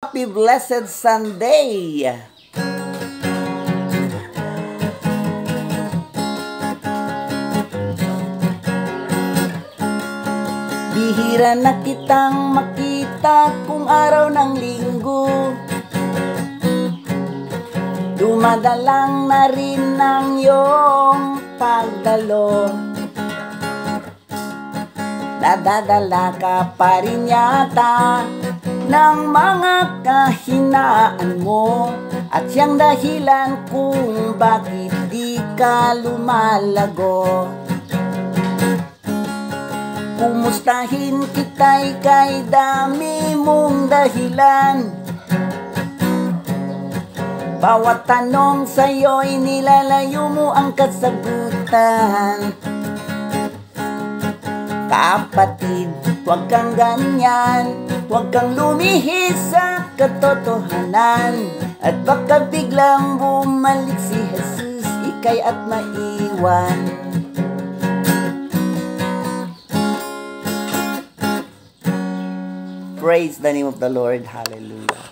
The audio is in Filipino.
Happy Blessed Sunday! Bihira na kitang makita kung araw ng linggo. Dumadalang na rin ang iyong pagdalo. Nadadala ka pa rin yata ng mga kahinaan mo, at siyang dahilan kung bakit di ka lumalago. Kumustahin kita'y kay dami mong dahilan. Bawat tanong sa'yo'y nilalayo mo ang kasagutan. Kapatid, huwag kang ganyan, huwag kang lumihis sa katotohanan, at baka biglang bumalik si Jesus, ika'y at maiwan. Praise the name of the Lord. Hallelujah.